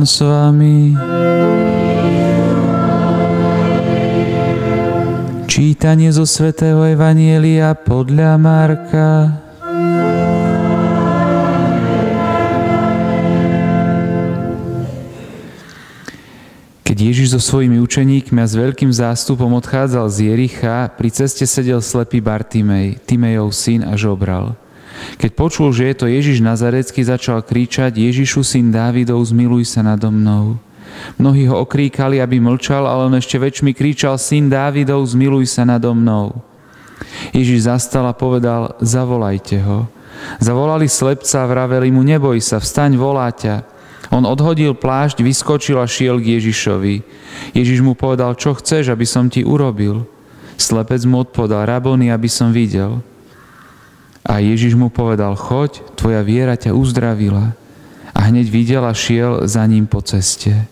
Pán s vami. Čítanie zo svätého Evanjelia podľa Marka. Keď Ježiš so svojimi učeníkmi a s veľkým zástupom odchádzal z Jericha, pri ceste sedel slepý Bartimej, Timejov syn, a žobral. Keď počul, že je to Ježiš Nazarecký, začal kričať: Ježišu, syn Dávidov, zmiluj sa nado mnou. Mnohí ho okríkali, aby mlčal, ale on ešte väčšmi kričal: Syn Dávidov, zmiluj sa nado mnou. Ježiš zastal a povedal: Zavolajte ho. Zavolali slepca a vraveli mu: Neboj sa, vstaň, volá ťa. On odhodil plášť, vyskočil a šiel k Ježišovi. Ježiš mu povedal: Čo chceš, aby som ti urobil? Slepec mu odpovedal: Raboni, aby som videl. A Ježiš mu povedal: Choď, tvoja viera ťa uzdravila. A hneď videl a šiel za ním po ceste.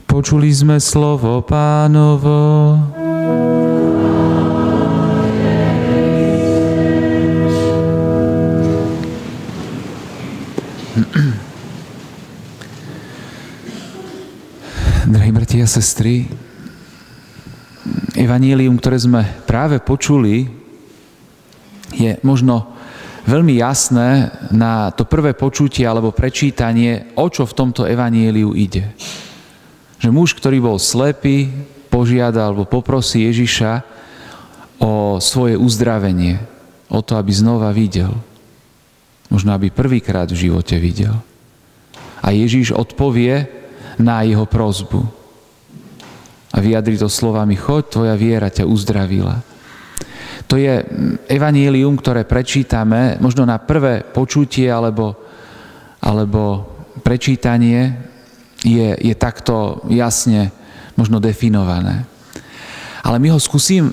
Počuli sme slovo Pánovo. Drahí bratia a sestry, evanjelium, ktoré sme práve počuli, je možno veľmi jasné na to prvé počutie alebo prečítanie, o čo v tomto evanjeliu ide. Že muž, ktorý bol slepý, požiada alebo poprosí Ježiša o svoje uzdravenie, o to, aby znova videl. Možno, aby prvýkrát v živote videl. A Ježiš odpovie na jeho prosbu. A vyjadri to slovami: Choď, tvoja viera ťa uzdravila. To je evanjelium, ktoré prečítame možno na prvé počutie alebo prečítanie je takto jasne možno definované. Ale my ho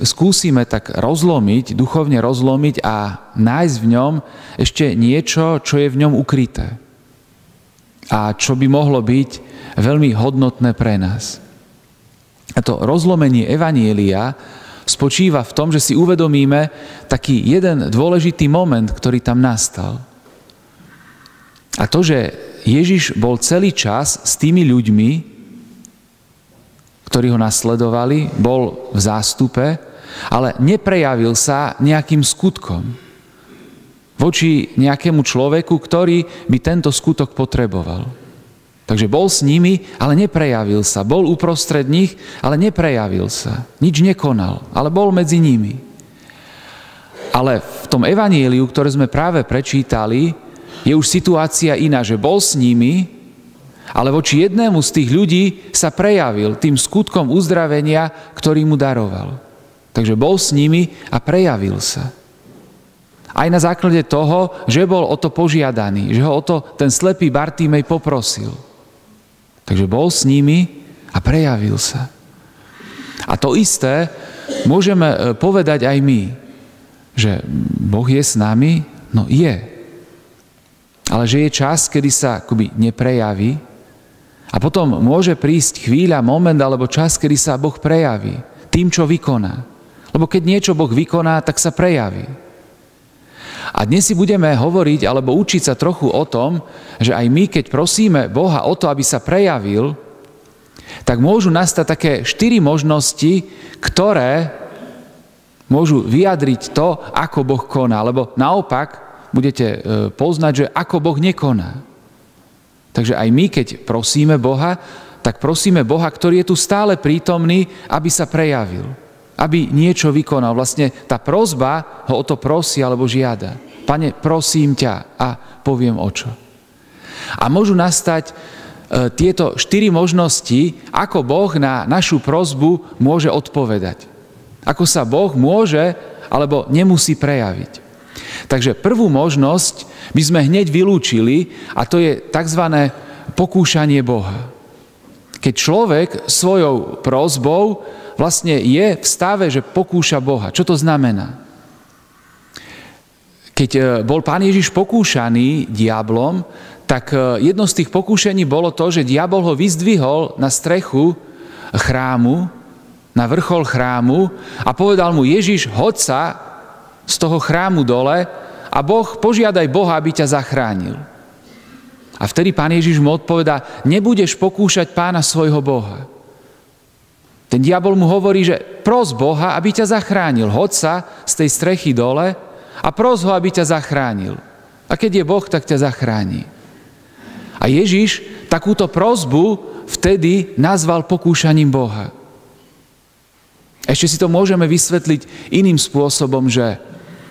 skúsime tak rozlomiť, duchovne rozlomiť a nájsť v ňom ešte niečo, čo je v ňom ukryté. A čo by mohlo byť veľmi hodnotné pre nás. A to rozlomenie evanjelia spočíva v tom, že si uvedomíme taký jeden dôležitý moment, ktorý tam nastal. A to, že Ježiš bol celý čas s tými ľuďmi, ktorí ho nasledovali, bol v zástupe, ale neprejavil sa nejakým skutkom voči nejakému človeku, ktorý by tento skutok potreboval. Takže bol s nimi, ale neprejavil sa. Bol uprostred nich, ale neprejavil sa. Nič nekonal, ale bol medzi nimi. Ale v tom evanjeliu, ktoré sme práve prečítali, je už situácia iná, že bol s nimi, ale voči jednému z tých ľudí sa prejavil tým skutkom uzdravenia, ktorý mu daroval. Takže bol s nimi a prejavil sa. Aj na základe toho, že bol o to požiadaný, že ho o to ten slepý Bartimej poprosil. Takže bol s nimi a prejavil sa. A to isté môžeme povedať aj my, že Boh je s nami, no je. Ale že je čas, kedy sa akoby neprejaví a potom môže prísť chvíľa, moment alebo čas, kedy sa Boh prejaví tým, čo vykoná. Lebo keď niečo Boh vykoná, tak sa prejaví. A dnes si budeme hovoriť alebo učiť sa trochu o tom, že aj my, keď prosíme Boha o to, aby sa prejavil, tak môžu nastať také 4 možnosti, ktoré môžu vyjadriť to, ako Boh koná. Lebo naopak budete poznať, že ako Boh nekoná. Takže aj my, keď prosíme Boha, tak prosíme Boha, ktorý je tu stále prítomný, aby sa prejavil. Aby niečo vykonal. Vlastne tá prosba ho o to prosí alebo žiada. Pane, prosím ťa a poviem o čo. A môžu nastať tieto 4 možnosti, ako Boh na našu prosbu môže odpovedať. Ako sa Boh môže alebo nemusí prejaviť. Takže prvú možnosť by sme hneď vylúčili a to je tzv. Pokúšanie Boha. Keď človek svojou prosbou vlastne je v stave, že pokúša Boha. Čo to znamená? Keď bol Pán Ježiš pokúšaný diablom, tak jedno z tých pokúšení bolo to, že diabol ho vyzdvihol na strechu chrámu, na vrchol chrámu a povedal mu: Ježiš, hoď sa z toho chrámu dole a požiadaj Boha, aby ťa zachránil. A A vtedy Pán Ježiš mu odpovedá, nebudeš pokúšať Pána svojho Boha. Ten diabol mu hovorí, že pros Boha, aby ťa zachránil. Hoď sa z tej strechy dole a pros ho, aby ťa zachránil. A keď je Boh, tak ťa zachráni. A Ježiš takúto prosbu vtedy nazval pokúšaním Boha. Ešte si to môžeme vysvetliť iným spôsobom, že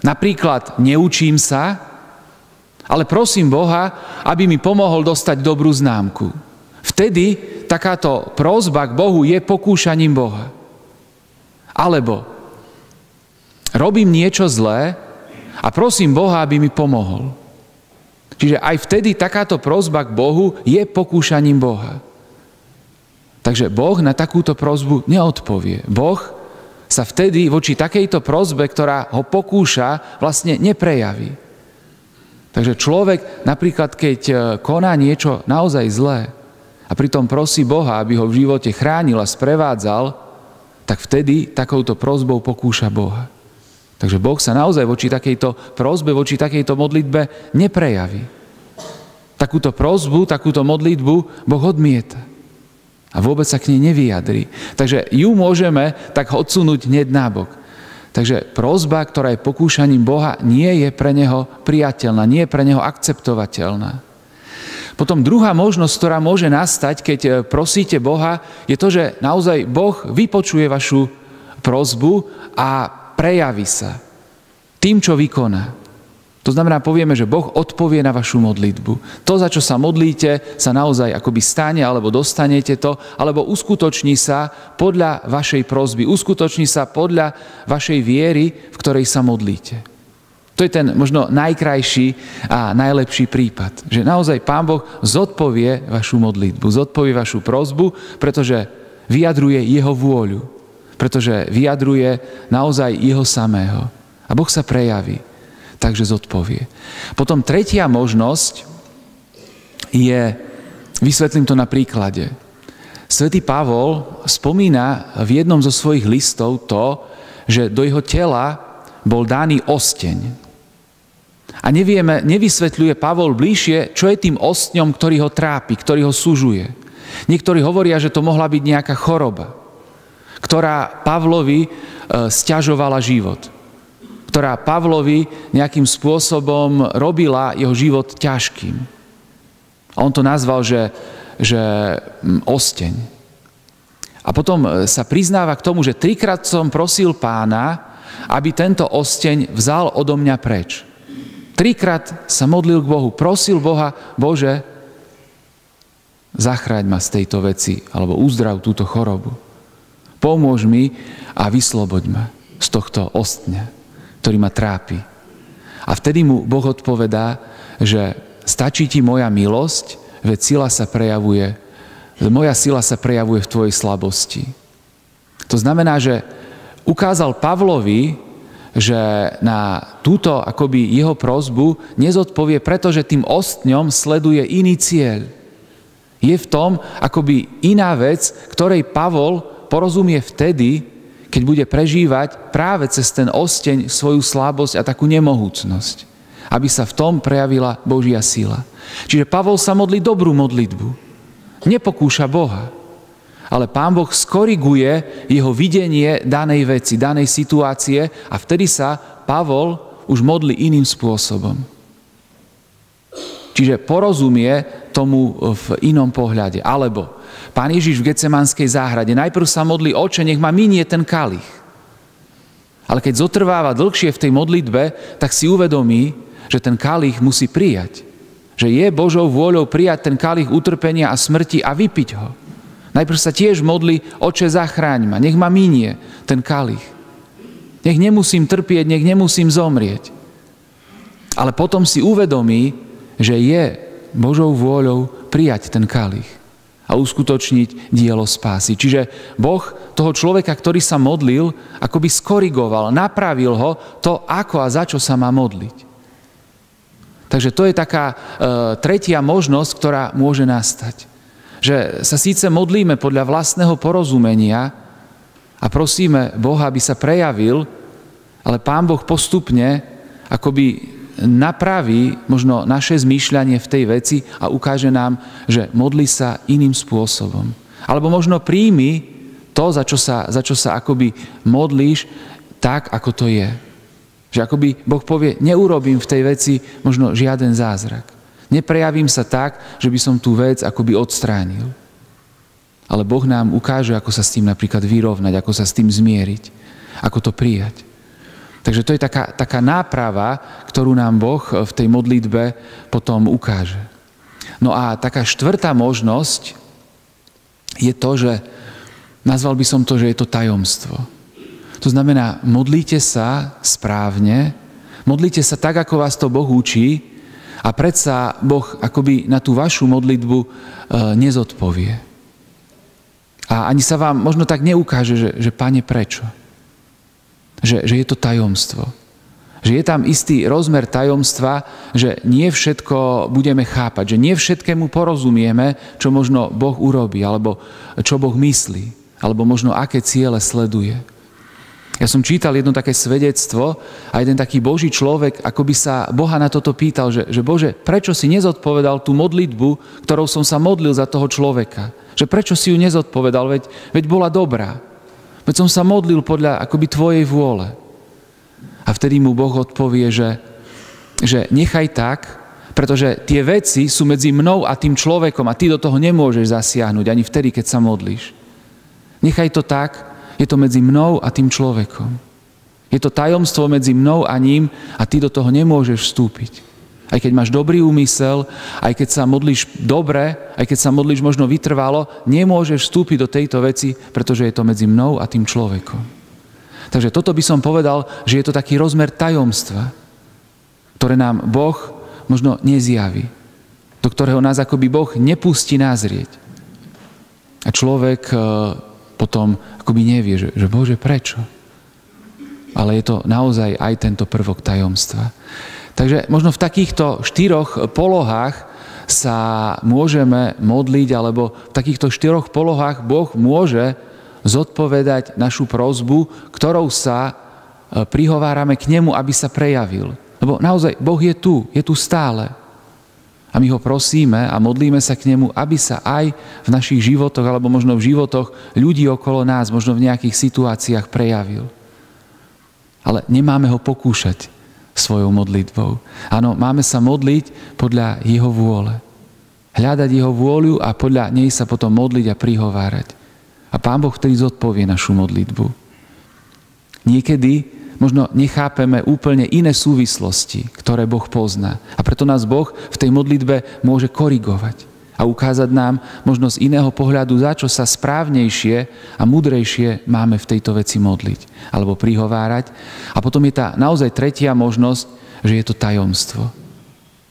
napríklad neučím sa, ale prosím Boha, aby mi pomohol dostať dobrú známku. Vtedy takáto prosba k Bohu je pokúšaním Boha. Alebo robím niečo zlé a prosím Boha, aby mi pomohol. Čiže aj vtedy takáto prosba k Bohu je pokúšaním Boha. Takže Boh na takúto prosbu neodpovie. Boh sa vtedy voči takejto prosbe, ktorá ho pokúša, vlastne neprejaví. Takže človek napríklad, keď koná niečo naozaj zlé a pritom prosí Boha, aby ho v živote chránil a sprevádzal, tak vtedy takouto prosbou pokúša Boha. Takže Boh sa naozaj voči takejto prosbe, voči takejto modlitbe neprejaví. Takúto prosbu, takúto modlitbu Boh odmieta. A vôbec sa k nej nevyjadrí. Takže ju môžeme tak odsunúť hneď nabok. Takže prosba, ktorá je pokúšaním Boha, nie je pre neho priateľná, nie je pre neho akceptovateľná. Potom druhá možnosť, ktorá môže nastať, keď prosíte Boha, je to, že naozaj Boh vypočuje vašu prosbu a prejaví sa tým, čo vykoná. To znamená, povieme, že Boh odpovie na vašu modlitbu. To, za čo sa modlíte, sa naozaj akoby stane, alebo dostanete to, alebo uskutoční sa podľa vašej prosby, uskutoční sa podľa vašej viery, v ktorej sa modlíte. To je ten možno najkrajší a najlepší prípad, že naozaj Pán Boh zodpovie vašu modlitbu, zodpovie vašu prosbu, pretože vyjadruje jeho vôľu, pretože vyjadruje naozaj jeho samého. A Boh sa prejaví. Takže zodpovie. Potom tretia možnosť je, vysvetlím to na príklade. Svätý Pavol spomína v jednom zo svojich listov to, že do jeho tela bol daný osteň. A nevysvetľuje Pavol bližšie, čo je tým ostňom, ktorý ho trápi, ktorý ho sužuje. Niektorí hovoria, že to mohla byť nejaká choroba, ktorá Pavlovi sťažovala život, ktorá Pavlovi nejakým spôsobom robila jeho život ťažkým. A on to nazval, že osteň. A potom sa priznáva k tomu, že 3-krát som prosil Pána, aby tento osteň vzal odo mňa preč. 3-krát sa modlil k Bohu, prosil Boha, Bože, zachráň ma z tejto veci, alebo uzdrav túto chorobu. Pomôž mi a vysloboď ma z tohto ostňa, ktorý ma trápi. A vtedy mu Boh odpovedá, že stačí ti moja milosť, veď moja sila sa prejavuje v tvojej slabosti. To znamená, že ukázal Pavlovi, že na túto akoby jeho prosbu nezodpovie, pretože tým ostňom sleduje iný cieľ. Je v tom akoby iná vec, ktorej Pavol porozumie vtedy, keď bude prežívať práve cez ten osteň svoju slabosť a takú nemohúcnosť, aby sa v tom prejavila Božia sila. Čiže Pavol sa modlí dobrú modlitbu. Nepokúša Boha, ale Pán Boh skoriguje jeho videnie danej veci, danej situácie a vtedy sa Pavol už modlí iným spôsobom. Čiže porozumie tomu v inom pohľade. Alebo Pán Ježiš v Getsemanskej záhrade najprv sa modlí, Oče, nech ma minie ten kalich. Ale keď zotrváva dlhšie v tej modlitbe, tak si uvedomí, že ten kalich musí prijať. Že je Božou vôľou prijať ten kalich utrpenia a smrti a vypiť ho. Najprv sa tiež modlí, Oče, zachráň ma, nech ma minie ten kalich. Nech nemusím trpieť, nech nemusím zomrieť. Ale potom si uvedomí, že je Božou vôľou prijať ten kalich a uskutočniť dielo spásy. Čiže Boh toho človeka, ktorý sa modlil, akoby skorigoval, napravil ho to, ako a za čo sa má modliť. Takže to je taká tretia možnosť, ktorá môže nastať. Že sa síce modlíme podľa vlastného porozumenia a prosíme Boha, aby sa prejavil, ale Pán Boh postupne akoby napraví možno naše zmýšľanie v tej veci a ukáže nám, že modli sa iným spôsobom. Alebo možno príjmi to, za čo sa akoby modlíš, tak, ako to je. Že akoby Boh povie, neurobím v tej veci možno žiaden zázrak. Neprejavím sa tak, že by som tú vec akoby odstránil. Ale Boh nám ukáže, ako sa s tým napríklad vyrovnať, ako sa s tým zmieriť, ako to prijať. Takže to je taká náprava, ktorú nám Boh v tej modlitbe potom ukáže. No a taká štvrtá možnosť je to, že nazval by som to, že je to tajomstvo. To znamená, modlíte sa správne, modlíte sa tak, ako vás to Boh učí a predsa Boh akoby na tú vašu modlitbu nezodpovie. A ani sa vám možno tak neukáže, že Pane, prečo? Že je to tajomstvo. Že je tam istý rozmer tajomstva, že nie všetko budeme chápať, že nie všetkému porozumieme, čo možno Boh urobí, alebo čo Boh myslí, alebo možno aké ciele sleduje. Ja som čítal jedno také svedectvo a jeden taký Boží človek, ako by sa Boha na toto pýtal, že Bože, prečo si nezodpovedal tú modlitbu, ktorou som sa modlil za toho človeka? Že prečo si ju nezodpovedal, veď bola dobrá. Veď som sa modlil podľa akoby tvojej vôle. A vtedy mu Boh odpovie, že nechaj tak, pretože tie veci sú medzi mnou a tým človekom a ty do toho nemôžeš zasiahnuť ani vtedy, keď sa modlíš. Nechaj to tak, je to medzi mnou a tým človekom. Je to tajomstvo medzi mnou a ním a ty do toho nemôžeš vstúpiť. Aj keď máš dobrý úmysel, aj keď sa modlíš dobre, aj keď sa modlíš možno vytrvalo, nemôžeš vstúpiť do tejto veci, pretože je to medzi mnou a tým človekom. Takže toto by som povedal, že je to taký rozmer tajomstva, ktoré nám Boh možno nezjaví, do ktorého nás akoby Boh nepustí nazrieť. A človek potom akoby nevie, že Bože, prečo? Ale je to naozaj aj tento prvok tajomstva. Takže možno v takýchto 4 polohách sa môžeme modliť, alebo v takýchto 4 polohách Boh môže zodpovedať našu prosbu, ktorou sa prihovárame k nemu, aby sa prejavil. Lebo naozaj Boh je tu stále. A my ho prosíme a modlíme sa k nemu, aby sa aj v našich životoch, alebo možno v životoch ľudí okolo nás, možno v nejakých situáciách prejavil. Ale nemáme ho pokúšať svojou modlitbou. Áno, máme sa modliť podľa jeho vôle. Hľadať jeho vôľu a podľa nej sa potom modliť a prihovárať. A Pán Boh vtedy zodpovie našu modlitbu. Niekedy možno nechápeme úplne iné súvislosti, ktoré Boh pozná. A preto nás Boh v tej modlitbe môže korigovať a ukázať nám možno z iného pohľadu, za čo sa správnejšie a múdrejšie máme v tejto veci modliť alebo prihovárať. A potom je tá naozaj tretia možnosť, že je to tajomstvo,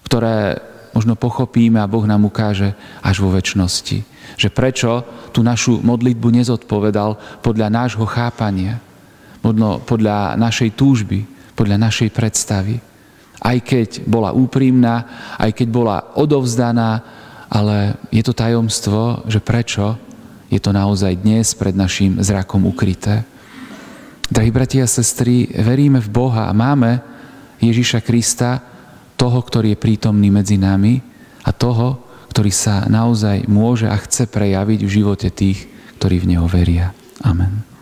ktoré možno pochopíme a Boh nám ukáže až vo večnosti. Že prečo tú našu modlitbu nezodpovedal podľa nášho chápania, podľa našej túžby, podľa našej predstavy. Aj keď bola úprimná, aj keď bola odovzdaná, ale je to tajomstvo, že prečo je to naozaj dnes pred našim zrakom ukryté. Drahí bratia a sestry, veríme v Boha a máme Ježiša Krista, toho, ktorý je prítomný medzi nami a toho, ktorý sa naozaj môže a chce prejaviť v živote tých, ktorí v Neho veria. Amen.